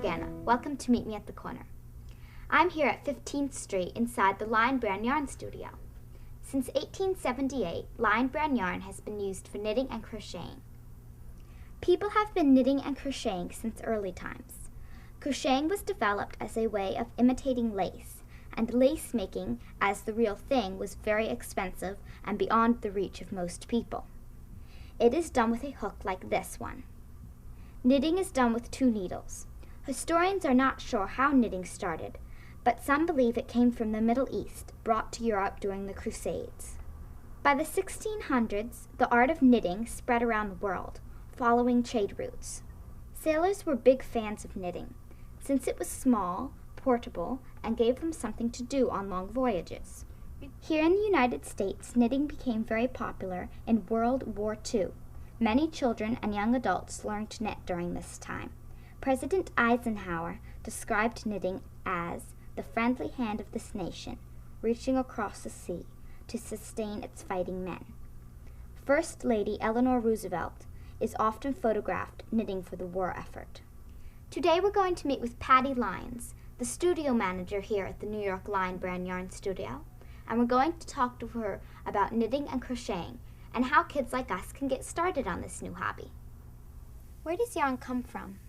Morgana. Welcome to Meet Me at the Corner. I'm here at 15th Street inside the Lion Brand Yarn Studio. Since 1878, Lion Brand yarn has been used for knitting and crocheting. People have been knitting and crocheting since early times. Crocheting was developed as a way of imitating lace, and lace making as the real thing was very expensive and beyond the reach of most people. It is done with a hook like this one. Knitting is done with 2 needles. Historians are not sure how knitting started, but some believe it came from the Middle East, brought to Europe during the Crusades. By the 1600s, the art of knitting spread around the world, following trade routes. Sailors were big fans of knitting, since it was small, portable, and gave them something to do on long voyages. Here in the United States, knitting became very popular in World War II. Many children and young adults learned to knit during this time. President Eisenhower described knitting as the friendly hand of this nation, reaching across the sea to sustain its fighting men. First Lady Eleanor Roosevelt is often photographed knitting for the war effort. Today we're going to meet with Patty Lyons, the studio manager here at the New York Lion Brand Yarn Studio, and we're going to talk to her about knitting and crocheting and how kids like us can get started on this new hobby. Where does yarn come from?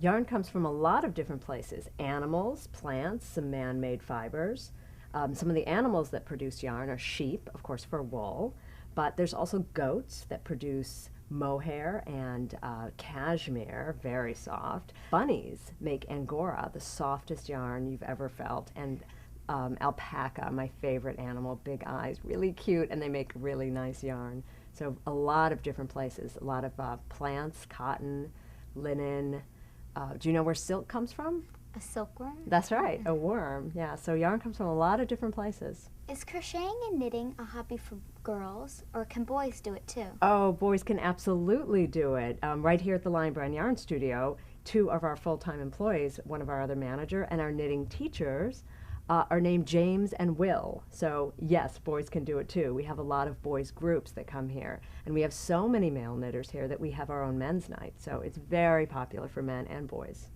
Yarn comes from a lot of different places: animals, plants, some man-made fibers. Some of the animals that produce yarn are sheep, of course, for wool, but there's also goats that produce mohair and cashmere, very soft. Bunnies make Angora, the softest yarn you've ever felt, and alpaca, my favorite animal, big eyes, really cute, and they make really nice yarn. So a lot of different places, a lot of plants, cotton, linen. Do you know where silk comes from? A silkworm? That's right, a worm, yeah. So yarn comes from a lot of different places. Is crocheting and knitting a hobby for girls, or can boys do it too? Oh, boys can absolutely do it. Right here at the Lion Brand Yarn Studio, 2 of our full-time employees, one of our other manager, and our knitting teachers are named James and Will. So yes, boys can do it too. We have a lot of boys groups that come here, and we have so many male knitters here that we have our own men's night. So it's very popular for men and boys.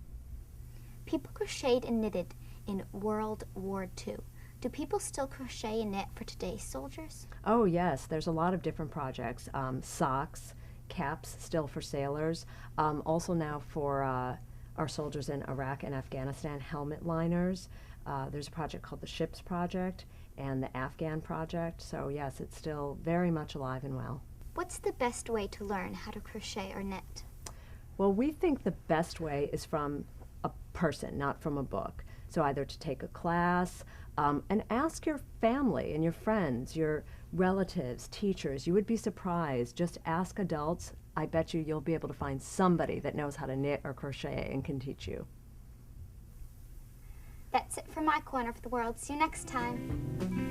People crocheted and knitted in World War II. Do people still crochet and knit for today's soldiers? Oh yes, there's a lot of different projects. Socks, caps still for sailors. Also now for our soldiers in Iraq and Afghanistan, helmet liners. There's a project called the Ships Project and the Afghan Project. So yes, it's still very much alive and well. What's the best way to learn how to crochet or knit? Well, we think the best way is from a person, not from a book. So either to take a class and ask your family and your friends, your relatives, teachers. You would be surprised. Just ask adults. I bet you'll be able to find somebody that knows how to knit or crochet and can teach you. That's it for my corner of the world. See you next time.